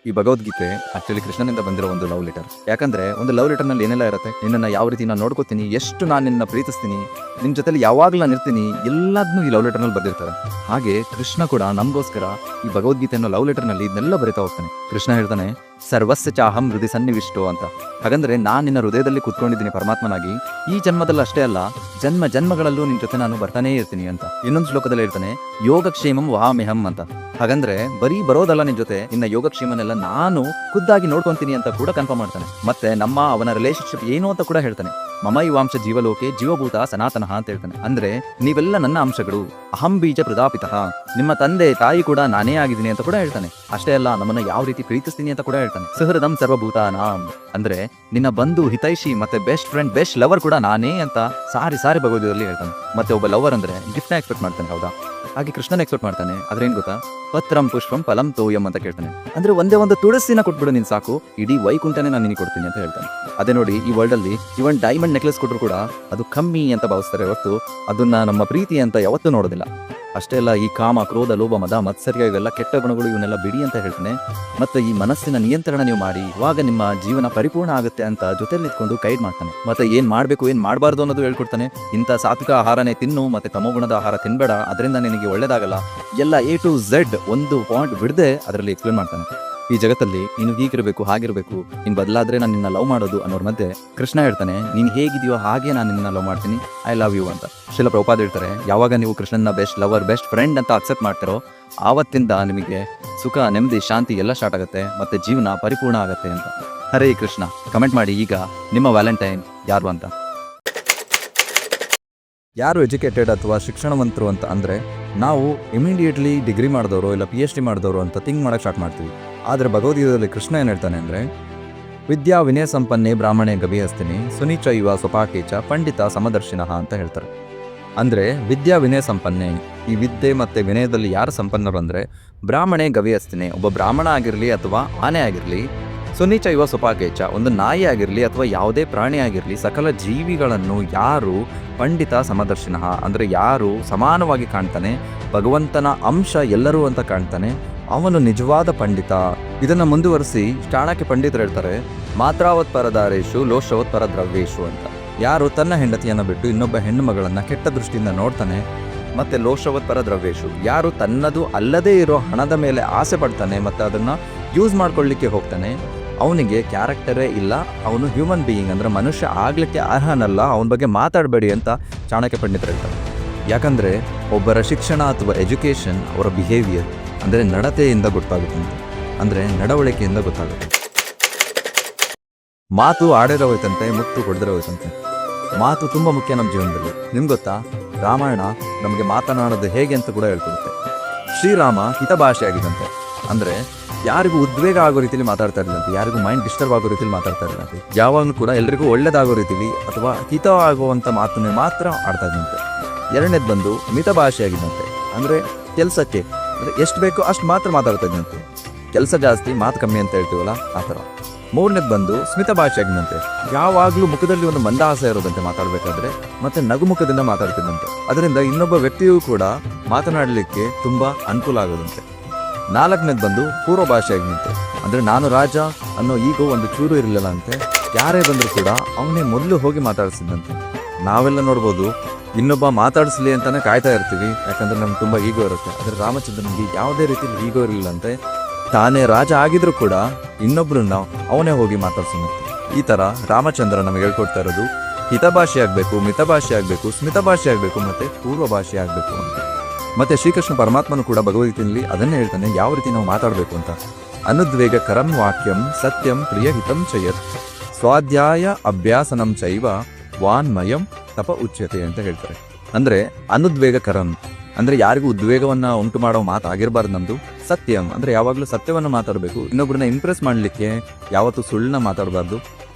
ಈ ಭಗವದ್ಗೀತೆ ಆಕ್ಚುಲಿ ಕೃಷ್ಣನಿಂದ ಬಂದಿರೋ ಒಂದು ಲವ್ ಲೆಟರ್. ಯಾಕಂದ್ರೆ ಒಂದು ಲವ್ ಲೆಟರ್ ನಲ್ಲಿ ಏನೆಲ್ಲ ಇರುತ್ತೆ, ನಿನ್ನ ಯಾವ ರೀತಿ ನಾನು ನೋಡ್ಕೋತೀನಿ, ಎಷ್ಟು ನಾನು ನಿನ್ನ ಪ್ರೀತಿಸ್ತೀನಿ, ನಿನ್ ಜೊತೆಲಿ ಯಾವಾಗ್ಲೂ ನಾನು ಇರ್ತೀನಿ, ಎಲ್ಲದನ್ನೂ ಈ ಲವ್ ಲೆಟರ್ ನಲ್ಲಿ ಬರ್ದಿರ್ತಾರೆ. ಹಾಗೆ ಕೃಷ್ಣ ಕೂಡ ನಮಗೋಸ್ಕರ ಈ ಭಗವದ್ಗೀತೆ ಅನ್ನೋ ಲವ್ ಲೆಟರ್ ನಲ್ಲಿ ಇದನ್ನೆಲ್ಲ ಬರಿತಾ ಹೋಗ್ತಾನೆ. ಕೃಷ್ಣ ಹೇಳ್ತಾನೆ, ಸರ್ವಸ್ಯ ಚಾಹಂ ಹೃದಯ ಸನ್ನಿವಿಷ್ಟೋ ಅಂತ. ಹಾಗಂದ್ರೆ ನಾನು ನಿನ್ನ ಹೃದಯದಲ್ಲಿ ಕುತ್ಕೊಂಡಿದ್ದೀನಿ ಪರಮಾತ್ಮನಾಗಿ, ಈ ಜನ್ಮದಲ್ಲಿ ಅಷ್ಟೇ ಅಲ್ಲ, ಜನ್ಮ ಜನ್ಮಗಳಲ್ಲೂ ನಿನ್ ಜೊತೆ ನಾನು ಬರ್ತಾನೇ ಇರ್ತೀನಿ ಅಂತ. ಇನ್ನೊಂದು ಶ್ಲೋಕದಲ್ಲಿ ಹೇಳ್ತಾನೆ, ಯೋಗಕ್ಷೇಮಂ ವಹಾಮ್ಯಹಂ ಅಂತ. ಹಾಗಂದ್ರೆ ಬರೀ ಬರೋದಲ್ಲ ನಿನ್ ಜೊತೆ, ನಿನ್ನ ಯೋಗಕ್ಷೇಮನೆಲ್ಲ ನಾನು ಖುದ್ದಾಗಿ ನೋಡ್ಕೊಂತೀನಿ ಅಂತ ಕೂಡ ಕನ್ಫರ್ಮ್ ಮಾಡ್ತಾನೆ. ಮತ್ತೆ ಅವನ ರಿಲೇಶನ್ಶಿಪ್ ಏನು ಅಂತ ಕೂಡ ಹೇಳ್ತಾನೆ. ಮಮ ಇವಾಂಶ ಜೀವಲೋಕೆ ಜೀವಭೂತ ಸನಾತನಃ ಅಂತ ಹೇಳ್ತಾನೆ. ಅಂದ್ರೆ ನೀವೆಲ್ಲ ನನ್ನ ಅಂಶಗಳು, ಅಹಂ ಬೀಜ ಪ್ರದಾಪಿತಃ, ನಿಮ್ಮ ತಂದೆ ತಾಯಿ ಕೂಡ ನಾನೇ ಆಗಿದ್ದೀನಿ ಅಂತ ಕೂಡ ಹೇಳ್ತಾನೆ. ಅಷ್ಟೇ ಅಲ್ಲ, ನಮ್ಮನ್ನ ಯಾವ ರೀತಿ ಪ್ರೀತಿಸ್ತೀನಿ ಅಂತ ಕೂಡ ಹೇಳ್ತಾನೆ. ಸುಹೃದಂ ಸರ್ವಭೂತಾನಾಂ, ಅಂದ್ರೆ ನಿನ್ನ ಬಂಧು ಹಿತೈಷಿ ಮತ್ತೆ ಬೆಸ್ಟ್ ಫ್ರೆಂಡ್ ಬೆಸ್ಟ್ ಲವರ್ ಕೂಡ ನಾನೇ ಅಂತ ಸಾರಿ ಭಗವದ್ಗೀತೆಯಲ್ಲಿ ಹೇಳ್ತಾನೆ. ಮತ್ತೆ ಒಬ್ಬ ಲವರ್ ಅಂದ್ರೆ ಗಿಫ್ಟ್ ನ ಎಕ್ಸ್ಪೆಕ್ಟ್ ಮಾಡ್ತಾನೆ, ಹೌದಾ? ಹಾಗೆ ಕೃಷ್ಣನ ಎಕ್ಸ್ಪೆಕ್ಟ್ ಮಾಡ್ತಾನೆ. ಆದ್ರೆ ಏನ್ ಗೊತ್ತಾ, ಪತ್ರಂ ಪುಷ್ಪಂ ಫಲಂ ತೋಯಂ ಅಂತ ಕೇಳ್ತಾನೆ. ಅಂದ್ರೆ ಒಂದೇ ಒಂದು ತುಳಸಿನ ಕೊಟ್ಬಿಡು ನೀನ್ ಸಾಕು, ಇಡೀ ವೈಕುಂಠನೇ ನಾನು ನಿನಗೆ ಕೊಡ್ತೀನಿ ಅಂತ ಹೇಳ್ತಾನೆ. ಅದೇ ನೋಡಿ, ಈ ವರ್ಲ್ಡ್ ಅಲ್ಲಿ ಇವನ್ ಡೈಮಂಡ್ ನೆಕ್ಲೆಸ್ ಕೊಟ್ಟರು ಕೂಡ ಅದು ಕಮ್ಮಿ ಅಂತ ಭಾವಿಸ್ತಾರೆ ಹೊರತು ಅದನ್ನ ನಮ್ಮ ಪ್ರೀತಿ ಅಂತ ಯಾವತ್ತೂ ನೋಡೋದಿಲ್ಲ. ಅಷ್ಟೇ ಅಲ್ಲ, ಈ ಕಾಮ ಕ್ರೋಧ ಲೋಭ ಮದ ಮತ್ಸರ್ಯ ಇವೆಲ್ಲ ಕೆಟ್ಟ ಗುಣಗಳು, ಇವನ್ನೆಲ್ಲ ಬಿಡಿ ಅಂತ ಹೇಳ್ತಾನೆ. ಮತ್ತೆ ಈ ಮನಸ್ಸಿನ ನಿಯಂತ್ರಣ ನೀವು ಮಾಡಿ, ಇವಾಗ ನಿಮ್ಮ ಜೀವನ ಪರಿಪೂರ್ಣ ಆಗುತ್ತೆ ಅಂತ ಜೊತೆಲಿ ನಿಂತ್ಕೊಂಡು ಗೈಡ್ ಮಾಡ್ತಾನೆ. ಮತ್ತೆ ಏನ್ ಮಾಡ್ಬೇಕು ಏನ್ ಮಾಡಬಾರ್ದು ಅನ್ನೋದು ಹೇಳ್ಕೊಡ್ತಾನೆ. ಇಂಥ ಸಾತ್ವಿಕ ಆಹಾರನೇ ತಿನ್ನು, ಮತ್ತೆ ತಮೋಗುಣದ ಆಹಾರ ತಿನ್ಬೇಡ, ಅದರಿಂದ ನಿನಗೆ ಒಳ್ಳೇದಾಗಲ್ಲ, ಎಲ್ಲ A to Z ಒಂದು ಪಾಯಿಂಟ್ ಬಿಡದೆ ಅದರಲ್ಲಿ ಎಕ್ಸ್ಪ್ಲೇನ್ ಮಾಡ್ತಾನೆ. ಈ ಜಗತ್ತಲ್ಲಿ ನೀನು ಹೀಗಿರಬೇಕು ಹಾಗಿರ್ಬೇಕು, ನೀನ್ ಬದಲಾದ್ರೆ ನಾನು ನಿನ್ನ ಲವ್ ಮಾಡೋದು ಅನ್ನೋರ್ ಮಧ್ಯೆ ಕೃಷ್ಣ ಹೇಳ್ತಾನೆ, ನೀನ್ ಹೇಗಿದೆಯೋ ಹಾಗೆ ನಾನು ನಿನ್ನ ಲವ್ ಮಾಡ್ತೀನಿ, ಐ ಲವ್ ಯು ಅಂತ. ಶ್ರೀಲ ಪ್ರಭುಪಾದ ಹೇಳ್ತಾರೆ, ಯಾವಾಗ ನೀವು ಕೃಷ್ಣನ ಬೆಸ್ಟ್ ಲವರ್ ಬೆಸ್ಟ್ ಫ್ರೆಂಡ್ ಅಂತ ಅಕ್ಸೆಪ್ಟ್ ಮಾಡ್ತಾರೋ ಆವತ್ತಿಂದ ನಿಮಗೆ ಸುಖ ನೆಮ್ಮದಿ ಶಾಂತಿ ಎಲ್ಲ ಸ್ಟಾರ್ಟ್ ಆಗುತ್ತೆ, ಮತ್ತೆ ಜೀವನ ಪರಿಪೂರ್ಣ ಆಗುತ್ತೆ ಅಂತ. ಹರೇ ಕೃಷ್ಣ. ಕಮೆಂಟ್ ಮಾಡಿ ಈಗ ನಿಮ್ಮ ವ್ಯಾಲೆಂಟೈನ್ ಯಾರು ಅಂತ. ಯಾರು ಎಜುಕೇಟೆಡ್ ಅಥವಾ ಶಿಕ್ಷಣವಂತರು ಅಂತ ಅಂದರೆ ನಾವು ಇಮಿಡಿಯೇಟ್ಲಿ ಡಿಗ್ರಿ ಮಾಡಿದವರು ಇಲ್ಲ PhD ಮಾಡಿದವರು ಅಂತ ಥಿಂಕ್ ಮಾಡೋಕ್ಕೆ ಸ್ಟಾರ್ಟ್ ಮಾಡ್ತೀವಿ. ಆದರೆ ಭಗವದ್ಗೀತೆಯಲ್ಲಿ ಕೃಷ್ಣ ಏನು ಹೇಳ್ತಾನೆ ಅಂದರೆ, ವಿದ್ಯಾ ವಿನಯ ಸಂಪನ್ನೆ ಬ್ರಾಹ್ಮಣೆ ಗವಿಹಸ್ತಿನಿ ಸುನೀಚ ಇವ ಸ್ವಪಾಕೇಚ ಪಂಡಿತ ಸಮದರ್ಶಿನಃ ಅಂತ ಹೇಳ್ತಾರೆ. ಅಂದರೆ ವಿದ್ಯಾ ವಿನಯ ಸಂಪನ್ನೆ, ಈ ವಿದ್ಯೆ ಮತ್ತು ವಿನಯದಲ್ಲಿ ಯಾರು ಸಂಪನ್ನರು ಅಂದರೆ ಬ್ರಾಹ್ಮಣೆ ಗವಿಹಸ್ತಿನಿ, ಒಬ್ಬ ಬ್ರಾಹ್ಮಣ ಆಗಿರಲಿ ಅಥವಾ ಆನೆ ಆಗಿರಲಿ, ಸುನೀಚ ಇವ ಸ್ವಪಾಕೇಚ, ಒಂದು ನಾಯಿ ಆಗಿರಲಿ ಅಥವಾ ಯಾವುದೇ ಪ್ರಾಣಿ ಆಗಿರಲಿ, ಸಕಲ ಜೀವಿಗಳನ್ನು ಯಾರು ಪಂಡಿತ ಸಮದರ್ಶಿನಃ ಅಂದರೆ ಯಾರು ಸಮಾನವಾಗಿ ಕಾಣ್ತಾನೆ, ಭಗವಂತನ ಅಂಶ ಎಲ್ಲರೂ ಅಂತ ಕಾಣ್ತಾನೆ, ಅವನು ನಿಜವಾದ ಪಂಡಿತ. ಇದನ್ನು ಮುಂದುವರಿಸಿ ಚಾಣಕ್ಯ ಪಂಡಿತರು ಹೇಳ್ತಾರೆ, ಮಾತ್ರಾವತ್ ಪರದಾರೇಶು ಲೋಷವತ್ ಪರದ್ರವ್ಯೇಶು ಅಂತ. ಯಾರು ತನ್ನ ಹೆಂಡತಿಯನ್ನು ಬಿಟ್ಟು ಇನ್ನೊಬ್ಬ ಹೆಣ್ಣು ಮಗಳನ್ನು ಕೆಟ್ಟ ದೃಷ್ಟಿಯಿಂದ ನೋಡ್ತಾನೆ, ಮತ್ತೆ ಲೋಷವತ್ ಪರದ್ರವ್ಯೇಶು, ಯಾರು ತನ್ನದು ಅಲ್ಲದೇ ಇರೋ ಹಣದ ಮೇಲೆ ಆಸೆ ಪಡ್ತಾನೆ ಮತ್ತು ಅದನ್ನು ಯೂಸ್ ಮಾಡ್ಕೊಳ್ಳಿಕ್ಕೆ ಹೋಗ್ತಾನೆ, ಅವನಿಗೆ ಕ್ಯಾರೆಕ್ಟರೇ ಇಲ್ಲ, ಅವನು ಹ್ಯೂಮನ್ ಬೀಯಿಂಗ್ ಅಂದರೆ ಮನುಷ್ಯ ಆಗಲಿಕ್ಕೆ ಅರ್ಹನಲ್ಲ, ಅವನ ಬಗ್ಗೆ ಮಾತಾಡಬೇಡಿ ಅಂತ ಚಾಣಕ್ಯ ಪಂಡಿತರು ಹೇಳ್ತಾರೆ. ಯಾಕಂದರೆ ಒಬ್ಬರ ಶಿಕ್ಷಣ ಅಥವಾ ಎಜುಕೇಷನ್ ಅವರ ಬಿಹೇವಿಯರ್ ಅಂದರೆ ನಡತೆಯಿಂದ ಗೊತ್ತಾಗುತ್ತೆ, ಅಂದರೆ ನಡವಳಿಕೆಯಿಂದ ಗೊತ್ತಾಗುತ್ತೆ. ಮಾತು ಆಡಿರೋ ಹೋಯ್ತಂತೆ, ಮುತ್ತು ಹೊಡೆದಿರೋ ಹೋಯ್ತಂತೆ. ಮಾತು ತುಂಬ ಮುಖ್ಯ ನಮ್ಮ ಜೀವನದಲ್ಲಿ. ನಿಮ್ಗೆ ಗೊತ್ತಾ, ರಾಮಾಯಣ ನಮಗೆ ಮಾತನಾಡೋದು ಹೇಗೆ ಅಂತ ಕೂಡ ಹೇಳ್ಕೊಡುತ್ತೆ. ಶ್ರೀರಾಮ ಹಿತಭಾಷೆ ಆಗಿದಂತೆ, ಅಂದರೆ ಯಾರಿಗೂ ಉದ್ವೇಗ ಆಗೋ ರೀತಿಯಲ್ಲಿ ಮಾತಾಡ್ತಾ ಇರಲಿಲ್ಲಂತೆ, ಯಾರಿಗೂ ಮೈಂಡ್ ಡಿಸ್ಟರ್ಬ್ ಆಗೋ ರೀತಿಯಲ್ಲಿ ಮಾತಾಡ್ತಾ ಇರಲಿಲ್ಲಂತೆ, ಯಾವಾಗಲೂ ಕೂಡ ಎಲ್ರಿಗೂ ಒಳ್ಳೇದಾಗೋ ರೀತಿಯಲ್ಲಿ ಅಥವಾ ಹಿತ ಆಗುವಂಥ ಮಾತನ್ನೇ ಮಾತ್ರ ಆಡ್ತಾ ಇದ್ದಂತೆ. ಎರಡನೇದು ಬಂದು ಮಿತ ಭಾಷೆ ಆಗಿದ್ದಂತೆ, ಅಂದರೆ ಕೆಲಸಕ್ಕೆ ಅಂದರೆ ಎಷ್ಟು ಬೇಕೋ ಅಷ್ಟು ಮಾತ್ರ ಮಾತಾಡ್ತಾ ಇದ್ದಂತೆ, ಕೆಲಸ ಜಾಸ್ತಿ ಮಾತು ಕಮ್ಮಿ ಅಂತ ಹೇಳ್ತೀವಲ್ಲ ಆ ಥರ. ಮೂರನೇದು ಬಂದು ಸ್ಮಿತ ಭಾಷೆ ಆಗಿದ್ದಂತೆ, ಯಾವಾಗಲೂ ಮುಖದಲ್ಲಿ ಒಂದು ಮಂದಹಾಸ ಇರೋದಂತೆ ಮಾತಾಡಬೇಕಾದ್ರೆ, ಮತ್ತು ನಗುಮುಖದಿಂದ ಮಾತಾಡ್ತಿದ್ದಂತೆ. ಅದರಿಂದ ಇನ್ನೊಬ್ಬ ವ್ಯಕ್ತಿಯೂ ಕೂಡ ಮಾತನಾಡಲಿಕ್ಕೆ ತುಂಬ ಅನುಕೂಲ ಆಗೋದಂತೆ. ನಾಲ್ಕನೇದು ಬಂದು ಪೂರ್ವ ಭಾಷೆ ಆಗಿದಂತೆ, ಅಂದರೆ ನಾನು ರಾಜ ಅನ್ನೋ ಈಗೋ ಒಂದು ಚೂರು ಇರಲಿಲ್ಲ ಅಂತೆ, ಯಾರೇ ಬಂದರೂ ಕೂಡ ಅವನೇ ಮೊದಲು ಹೋಗಿ ಮಾತಾಡಿಸಿದಂತೆ. ನಾವೆಲ್ಲ ನೋಡ್ಬೋದು, ಇನ್ನೊಬ್ಬ ಮಾತಾಡಿಸ್ಲಿ ಅಂತಾನೆ ಕಾಯ್ತಾ ಇರ್ತೀವಿ, ಯಾಕಂದರೆ ನಮ್ಗೆ ತುಂಬ ಈಗೋ ಇರುತ್ತೆ. ಆದರೆ ರಾಮಚಂದ್ರನಿಗೆ ಯಾವುದೇ ರೀತಿಯಲ್ಲಿ ಈಗೋ ಇರಲಿಲ್ಲಂತೆ, ತಾನೇ ರಾಜ ಆಗಿದ್ರೂ ಕೂಡ ಇನ್ನೊಬ್ರನ್ನ ಅವನೇ ಹೋಗಿ ಮಾತಾಡ್ಸೋಣಂತೆ. ಈ ಥರ ರಾಮಚಂದ್ರ ನಮಗೆ ಹೇಳ್ಕೊಡ್ತಾ ಇರೋದು ಹಿತಭಾಷೆ ಆಗಬೇಕು, ಮಿತಭಾಷೆ ಆಗಬೇಕು, ಸ್ಮಿತ ಭಾಷೆ ಆಗಬೇಕು, ಮತ್ತು ಪೂರ್ವ ಭಾಷೆ ಆಗಬೇಕು ಅಂತ. ಮತ್ತು ಶ್ರೀಕೃಷ್ಣ ಪರಮಾತ್ಮನು ಕೂಡ ಭಗವದ್ಗೀತೆಯಲ್ಲಿ ಅದನ್ನೇ ಹೇಳ್ತಾನೆ, ಯಾವ ರೀತಿ ನಾವು ಮಾತಾಡಬೇಕು ಅಂತ. ಅನುದ್ವೇಗ ಕರಂ ವಾಕ್ಯಂ ಸತ್ಯಂ ಪ್ರಿಯಹಿತಂ ಚಯತ್ ಸ್ವಾಧ್ಯಾಯ ಅಭ್ಯಾಸನಂ ಚೈವ ವಾನ್ಮಯಂ ತಪ ಉಚ್ಯತೆ ಅಂತ ಹೇಳ್ತಾರೆ. ಅಂದರೆ ಅನುದ್ವೇಗ ಕರಂ ಅಂದರೆ ಯಾರಿಗೂ ಉದ್ವೇಗವನ್ನು ಉಂಟು ಮಾಡೋ ಮಾತಾಗಿರಬಾರ್ದು ನಮ್ಮದು. ಸತ್ಯಂ ಅಂದರೆ ಯಾವಾಗಲೂ ಸತ್ಯವನ್ನು ಮಾತಾಡಬೇಕು, ಇನ್ನೊಬ್ಬರನ್ನ ಇಂಪ್ರೆಸ್ ಮಾಡಲಿಕ್ಕೆ ಯಾವತ್ತೂ ಸುಳ್ಳನ್ನ ಮಾತಾಡಬಾರ್ದು.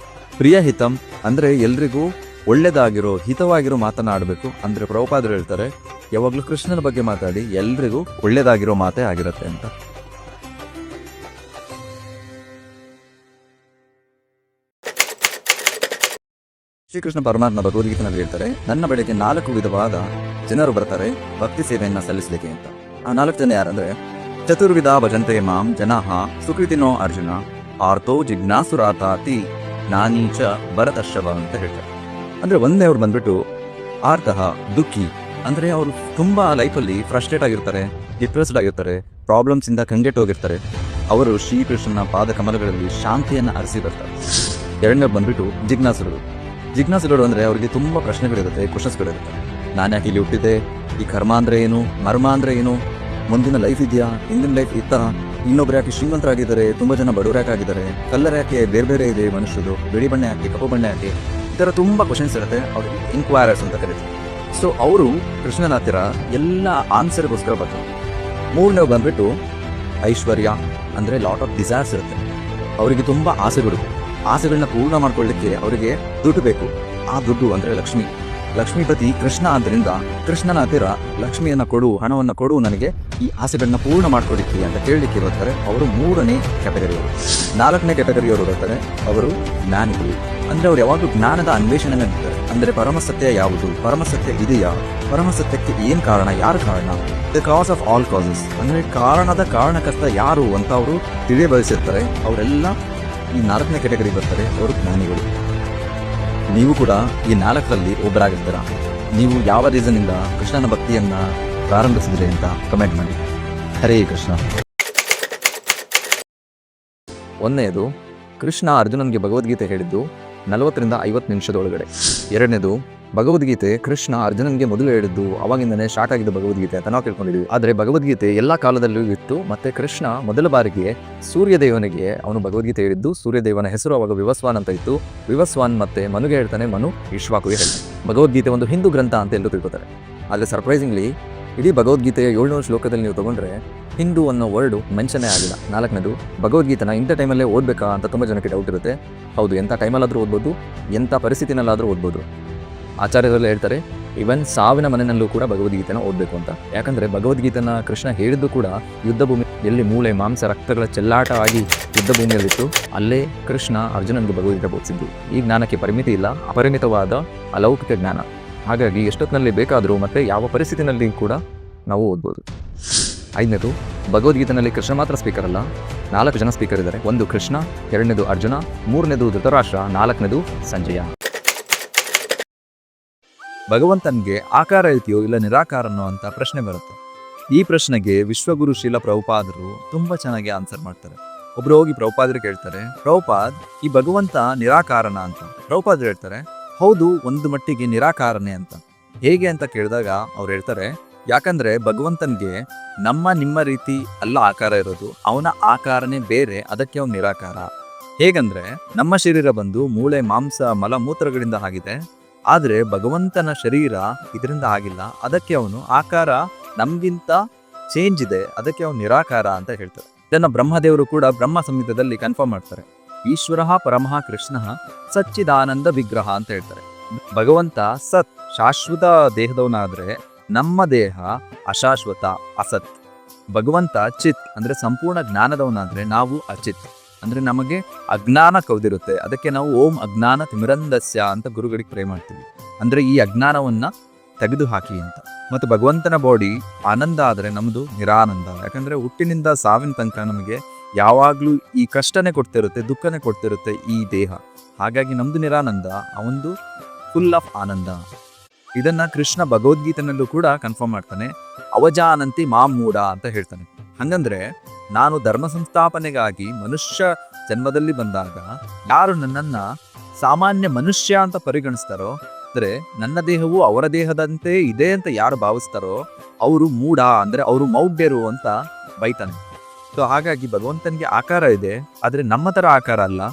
ಪ್ರಿಯಹಿತಂ ಅಂದರೆ ಎಲ್ರಿಗೂ ಒಳ್ಳೆಯದಾಗಿರೋ ಹಿತವಾಗಿರೋ ಮಾತನಾಡಬೇಕು. ಅಂದರೆ ಪ್ರಭುಪಾದರು ಹೇಳ್ತಾರೆ, ಯಾವಾಗಲೂ ಕೃಷ್ಣನ ಬಗ್ಗೆ ಮಾತಾಡಿ ಎಲ್ರಿಗೂ ಒಳ್ಳೆಯದಾಗಿರೋ ಮಾತೇ ಆಗಿರುತ್ತೆ ಅಂತ. ಶ್ರೀಕೃಷ್ಣ ಪರಮಾತ್ಮ ಭಗವದ್ಗೀತೆಯಲ್ಲಿ ಹೇಳ್ತಾರೆ, ನನ್ನ ಬಳಿಗೆ 4 ವಿಧವಾದ ಜನರು ಬರ್ತಾರೆ ಭಕ್ತಿ ಸೇವೆಯನ್ನು ಸಲ್ಲಿಸಲಿಕ್ಕೆ ಅಂತ. ಆ 4 ಜನ ಯಾರಂದ್ರೆ, ಚತುರ್ವಿಧ ಭಜಂತೆ ಮಾಂ ಜನಾಃ ಸುಕೃತಿನೋ ಅರ್ಜುನ ಆರ್ತೋ ಜಿಜ್ಞಾಸುರಾತಾತಿ ನಾನೀಚ ಭರತರ್ಷಭ ಅಂತ ಹೇಳ್ತಾರೆ. ಅಂದ್ರೆ ಒಂದೇ ಅವ್ರು ಬಂದ್ಬಿಟ್ಟು ಆರ್ತಃ ದುಃಖಿ, ಅಂದ್ರೆ ಅವರು ತುಂಬಾ ಲೈಫಲ್ಲಿ ಫ್ರಸ್ಟ್ರೇಟ್ ಆಗಿರ್ತಾರೆ, ಡಿಪ್ರೆಸ್ಡ್ ಆಗಿರ್ತಾರೆ, ಪ್ರಾಬ್ಲಮ್ಸ್ ಇಂದ ಕಂಗೆಟ್ಟೋಗಿರ್ತಾರೆ. ಅವರು ಶ್ರೀಕೃಷ್ಣನ ಪಾದ ಕಮಲಗಳಲ್ಲಿ ಶಾಂತಿಯನ್ನ ಅರಸಿ ಬರ್ತಾರೆ. ಎರಡನೇ ಬಂದ್ಬಿಟ್ಟು ಜಿಜ್ಞಾಸುರರು ಅಂದ್ರೆ ಅವರಿಗೆ ತುಂಬಾ ಪ್ರಶ್ನೆಗಳಿರುತ್ತೆ, ಕ್ವಶನ್ಸ್ಗಳಿರುತ್ತೆ. ನಾನು ಯಾಕೆ ಇಲ್ಲಿ ಹುಟ್ಟಿದೆ, ಈ ಕರ್ಮ ಅಂದ್ರೆ ಏನು, ಮರ್ಮ ಅಂದ್ರೆ ಏನು, ಮುಂದಿನ ಲೈಫ್ ಇದೆಯಾ, ಹಿಂದಿನ ಲೈಫ್ ಇತ್ತ, ಇನ್ನೊಬ್ರು ಯಾಕೆ ಶ್ರೀಮಂತರಾಗಿದ್ದಾರೆ, ತುಂಬಾ ಜನ ಬಡವರು ಯಾಕಾಗಿದ್ದಾರೆ, ಕಲ್ಲರ್ ಯಾಕೆ ಬೇರೆ ಬೇರೆ ಇದೆ ಮನುಷ್ಯರು, ಬಿಳಿ ಬಣ್ಣ ಯಾಕೆ, ಕಪ್ಪು ಬಣ್ಣ ಯಾಕೆ, ಈ ಥರ ತುಂಬಾ ಕ್ವಶನ್ಸ್ ಇರುತ್ತೆ. ಅವ್ರಿಗೆ ಇನ್ಕ್ವೈರರ್ಸ್ ಅಂತ ಕರೀತಾರೆ. ಸೊ ಅವರು ಕೃಷ್ಣನ ಹತ್ತಿರ ಎಲ್ಲ ಆನ್ಸರ್ಗೋಸ್ಕರ ಬರ್ತಾರೆ. ಮೂರನೇ ಬಂದ್ಬಿಟ್ಟು ಐಶ್ವರ್ಯ, ಅಂದ್ರೆ ಲಾಟ್ ಆಫ್ ಡಿಸೈರ್ಸ್ ಇರುತ್ತೆ. ಅವರಿಗೆ ತುಂಬಾ ಆಸೆಗಳನ್ನ ಪೂರ್ಣ ಮಾಡ್ಕೊಳ್ಳಿಕ್ಕೆ ಅವರಿಗೆ ದುಡ್ಡು ಬೇಕು. ಆ ದುಡ್ಡು ಅಂದ್ರೆ ಲಕ್ಷ್ಮೀಪತಿ ಕೃಷ್ಣ ಆದ್ದರಿಂದ ಕೃಷ್ಣನ ಹತ್ತಿರ ಲಕ್ಷ್ಮಿಯನ್ನ ಕೊಡು, ಹಣವನ್ನ ಕೊಡು, ನನಗೆ ಈ ಆಸೆಗಳನ್ನ ಪೂರ್ಣ ಮಾಡ್ಕೊಡಿಕ್ಕೆ ಅಂತ ಕೇಳಲಿಕ್ಕೆ ಬರ್ತಾರೆ. ಅವರು ಮೂರನೇ ಕ್ಯಾಟಗರಿಯವರು. ನಾಲ್ಕನೇ ಕ್ಯಾಟಗರಿಯವರು ಬರ್ತಾರೆ, ಅವರು ಜ್ಞಾನಿಗಳು. ಅಂದ್ರೆ ಅವ್ರು ಯಾವಾಗಲೂ ಜ್ಞಾನದ ಅನ್ವೇಷಣೆ ನಡೆಸ್ತಾರೆ. ಅಂದ್ರೆ ಪರಮಸತ್ಯ ಯಾವುದು, ಪರಮಸತ್ಯ ಇದೆಯಾ, ಪರಮಸತ್ಯಕ್ಕೆ ಏನ್ ಕಾರಣ, ಯಾರು ಕಾರಣ, the cos of all causes, ಅಂದ್ರೆ ಕಾರಣದ ಕಾರಣಕರ್ತ ಯಾರು ಅಂತ ಅವರು ತಿಳಿಯ ಬಯಸಿರ್ತಾರೆ. ಅವರೆಲ್ಲ ಈ ನಾಲ್ಕನೇ ಕ್ಯಾಟಗರಿ ಬರ್ತಾರೆ, ಅವರು ಜ್ಞಾನಿಗಳು. ನೀವು ಕೂಡ ಈ ನಾಲ್ಕರಲ್ಲಿ ಒಬ್ಬರಾಗಿರ್ತೀರ. ನೀವು ಯಾವ ರೀಸನ್ ಇಂದ ಕೃಷ್ಣನ ಭಕ್ತಿಯನ್ನ ಪ್ರಾರಂಭಿಸಿದ್ರಿ ಅಂತ ಕಮೆಂಟ್ ಮಾಡಿ. ಹರೇ ಕೃಷ್ಣ. ಒಂದನೇದು, ಕೃಷ್ಣ ಅರ್ಜುನನ್ಗೆ ಭಗವದ್ಗೀತೆ ಹೇಳಿದ್ದು 40-50 ನಿಮಿಷದೊಳಗಡೆ. ಎರಡನೇದು, ಭಗವದ್ಗೀತೆ ಕೃಷ್ಣ ಅರ್ಜುನನ್ಗೆ ಮೊದಲು ಹೇಳಿದ್ದು ಅವಾಗಿಂದನೇ ಸ್ಟಾರ್ಟ್ ಆಗಿದ್ದು ಭಗವದ್ಗೀತೆ ಅಂತ ನಾವು ತಿಳ್ಕೊಂಡಿದ್ವಿ. ಆದರೆ ಭಗವದ್ಗೀತೆ ಎಲ್ಲ ಕಾಲದಲ್ಲೂ ಇತ್ತು. ಮತ್ತೆ ಕೃಷ್ಣ ಮೊದಲ ಬಾರಿಗೆ ಸೂರ್ಯದೇವನಿಗೆ ಅವನು ಭಗವದ್ಗೀತೆ ಹೇಳಿದ್ದು. ಸೂರ್ಯದೇವನ ಹೆಸರು ಅವಾಗ ವಿವಸ್ವಾನ್ ಅಂತ ಇತ್ತು. ವಿವಸ್ವಾನ್ ಮತ್ತೆ ಮನುಗೆ ಹೇಳ್ತಾನೆ, ಮನು ಇಶ್ವಾಕುಗೆ ಹೇಳ್ತಾನೆ. ಭಗವದ್ಗೀತೆ ಒಂದು ಹಿಂದೂ ಗ್ರಂಥ ಅಂತ ಎಲ್ಲರೂ ತಿಳ್ಕೊತಾರೆ. ಆದರೆ ಸರ್ಪ್ರೈಸಿಂಗ್ಲಿ ಇಡೀ ಭಗವದ್ಗೀತೆಯ 700 ಶ್ಲೋಕದಲ್ಲಿ ನೀವು ತಗೊಂಡ್ರೆ ಹಿಂದೂ ಅನ್ನೋ ವರ್ಡು ಮೆನ್ಷನ್ನೇ ಆಗಿಲ್ಲ. ನಾಲ್ಕನೇದು, ಭಗವದ್ಗೀತನ ಇಂಥ ಟೈಮಲ್ಲೇ ಓದಬೇಕಾ ಅಂತ ತುಂಬ ಜನಕ್ಕೆ ಡೌಟ್ ಇರುತ್ತೆ. ಹೌದು, ಎಂಥ ಟೈಮಲ್ಲಾದರೂ ಓದ್ಬೋದು, ಎಂಥ ಪರಿಸ್ಥಿತಿನಲ್ಲಾದರೂ ಓದ್ಬೋದು. ಆಚಾರ್ಯರೆಲ್ಲ ಹೇಳ್ತಾರೆ, ಇವನ್ ಸಾವಿನ ಮನೆಯಲ್ಲೂ ಕೂಡ ಭಗವದ್ಗೀತೆನ ಓದಬೇಕು ಅಂತ. ಯಾಕಂದರೆ ಭಗವದ್ಗೀತೆನ ಕೃಷ್ಣ ಹೇಳಿದ್ದು ಕೂಡ ಯುದ್ಧ ಭೂಮಿ, ಎಲ್ಲಿ ಮೂಳೆ ಮಾಂಸ ರಕ್ತಗಳ ಚೆಲ್ಲಾಟ ಆಗಿ ಯುದ್ಧ ಭೂಮಿಯಲ್ಲಿತ್ತು, ಅಲ್ಲೇ ಕೃಷ್ಣ ಅರ್ಜುನನ್ಗೆ ಭಗವದ್ಗೀತೆ ಬೋಧಿಸಿದ್ದು. ಈ ಜ್ಞಾನಕ್ಕೆ ಪರಿಮಿತಿ ಇಲ್ಲ, ಅಪರಿಮಿತವಾದ ಅಲೌಕಿಕ ಜ್ಞಾನ. ಹಾಗಾಗಿ ಎಷ್ಟೊತ್ತಿನಲ್ಲಿ ಬೇಕಾದರೂ ಮತ್ತೆ ಯಾವ ಪರಿಸ್ಥಿತಿನಲ್ಲಿ ಕೂಡ ನಾವು ಓದ್ಬೋದು. ಐದನೇದು, ಭಗವದ್ಗೀತೆನಲ್ಲಿ ಕೃಷ್ಣ ಮಾತ್ರ ಸ್ಪೀಕರ್ ಅಲ್ಲ, 4 ಜನ ಸ್ಪೀಕರ್ ಇದ್ದಾರೆ. ಒಂದು ಕೃಷ್ಣ, ಎರಡನೇದು ಅರ್ಜುನ, ಮೂರನೇದು ಧೃತರಾಷ್ಟ್ರ, ನಾಲ್ಕನೇದು ಸಂಜಯ. ಭಗವಂತನಿಗೆ ಆಕಾರ ಐತಿಯೋ ಇಲ್ಲ ನಿರಾಕಾರನೋ ಅಂತ ಪ್ರಶ್ನೆ ಬರುತ್ತೆ. ಈ ಪ್ರಶ್ನೆಗೆ ವಿಶ್ವಗುರು ಶ್ರೀಲ ಪ್ರಭುಪಾದರು ತುಂಬಾ ಚೆನ್ನಾಗಿ ಆನ್ಸರ್ ಮಾಡ್ತಾರೆ. ಒಬ್ರು ಹೋಗಿ ಪ್ರಭುಪಾದರಿಗೆ ಹೇಳ್ತಾರೆ, ಪ್ರಭುಪಾದ್, ಈ ಭಗವಂತ ನಿರಾಕಾರನ ಅಂತ. ಪ್ರಭುಪಾದರು ಹೇಳ್ತಾರೆ, ಹೌದು, ಒಂದು ಮಟ್ಟಿಗೆ ನಿರಾಕಾರನೇ ಅಂತ. ಹೇಗೆ ಅಂತ ಕೇಳಿದಾಗ ಅವ್ರು ಹೇಳ್ತಾರೆ, ಯಾಕಂದ್ರೆ ಭಗವಂತನಿಗೆ ನಿಮ್ಮ ರೀತಿ ಅಲ್ಲ ಆಕಾರ ಇರೋದು, ಅವನ ಆಕಾರನೇ ಬೇರೆ, ಅದಕ್ಕೆ ಅವನು ನಿರಾಕಾರ. ಹೇಗಂದ್ರೆ ನಮ್ಮ ಶರೀರ ಬಂದು ಮೂಳೆ ಮಾಂಸ ಮಲ ಮೂತ್ರಗಳಿಂದ ಆಗಿದೆ, ಆದ್ರೆ ಭಗವಂತನ ಶರೀರ ಇದರಿಂದ ಆಗಿಲ್ಲ, ಅದಕ್ಕೆ ಅವನು ಆಕಾರ ನಮ್ಗಿಂತ ಚೇಂಜ್ ಇದೆ, ಅದಕ್ಕೆ ಅವನು ನಿರಾಕಾರ ಅಂತ ಹೇಳ್ತಾರೆ. ಇದನ್ನ ಬ್ರಹ್ಮದೇವರು ಕೂಡ ಬ್ರಹ್ಮ ಸಂಹಿತದಲ್ಲಿ ಕನ್ಫರ್ಮ್ ಮಾಡ್ತಾರೆ. ಈಶ್ವರ ಪರಮಃ ಕೃಷ್ಣ ಸಚ್ಚಿದಾನಂದ ವಿಗ್ರಹ ಅಂತ ಹೇಳ್ತಾರೆ. ಭಗವಂತ ಸತ್ ಶಾಶ್ವತ ದೇಹದವನಾದ್ರೆ ನಮ್ಮ ದೇಹ ಅಶಾಶ್ವತ ಅಸತ್. ಭಗವಂತ ಚಿತ್ ಅಂದ್ರೆ ಸಂಪೂರ್ಣ ಜ್ಞಾನದವನಾದ್ರೆ ನಾವು ಅಚಿತ್, ಅಂದ್ರೆ ನಮಗೆ ಅಜ್ಞಾನ ಕೌದಿರುತ್ತೆ, ಅದಕ್ಕೆ ನಾವು ಓಂ ಅಜ್ಞಾನ ತಿಮಿರಂದಸ್ಯ ಅಂತ ಗುರುಗಳಿಗೆ ಪ್ರೇ ಮಾಡ್ತೀವಿ. ಅಂದ್ರೆ ಈ ಅಜ್ಞಾನವನ್ನ ತೆಗೆದು ಹಾಕಿ ಅಂತ. ಮತ್ತು ಭಗವಂತನ ಬಾಡಿ ಆನಂದ ಆದರೆ ನಮ್ದು ನಿರಾನಂದ. ಯಾಕಂದ್ರೆ ಹುಟ್ಟಿನಿಂದ ಸಾವಿನ ತನಕ ನಮಗೆ ಯಾವಾಗ್ಲೂ ಈ ಕಷ್ಟನೇ ಕೊಡ್ತಿರುತ್ತೆ, ದುಃಖನೇ ಕೊಡ್ತಿರುತ್ತೆ ಈ ದೇಹ. ಹಾಗಾಗಿ ನಮ್ದು ನಿರಾನಂದ, ಅವಂದು ಫುಲ್ ಆಫ್ ಆನಂದ. ಇದನ್ನ ಕೃಷ್ಣ ಭಗವದ್ಗೀತೆನಲ್ಲೂ ಕೂಡ ಕನ್ಫರ್ಮ್ ಮಾಡ್ತಾನೆ. ಅವಜಾನಂತಿ ಮಾಮೂಢ ಅಂತ ಹೇಳ್ತಾನೆ. ಹಂಗಂದ್ರೆ ನಾನು ಧರ್ಮ ಸಂಸ್ಥಾಪನೆಗಾಗಿ ಮನುಷ್ಯ ಜನ್ಮದಲ್ಲಿ ಬಂದಾಗ ಯಾರು ನನ್ನನ್ನ ಸಾಮಾನ್ಯ ಮನುಷ್ಯ ಅಂತ ಪರಿಗಣಿಸ್ತಾರೋ, ಅಂದ್ರೆ ನನ್ನ ದೇಹವು ಅವರ ದೇಹದಂತೆ ಇದೆ ಅಂತ ಯಾರು ಭಾವಿಸ್ತಾರೋ ಅವರು ಮೂಢ, ಅಂದ್ರೆ ಅವರು ಮೌಢ್ಯರು ಅಂತ ಬೈತಾನೆ. ಸೊ ಹಾಗಾಗಿ ಭಗವಂತನಿಗೆ ಆಕಾರ ಇದೆ, ಆದ್ರೆ ನಮ್ಮ ತರ ಆಕಾರ ಅಲ್ಲ,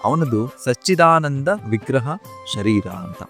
ಅವನದು ಸಚ್ಚಿದಾನಂದ ವಿಗ್ರಹ ಶರೀರ ಅಂತ.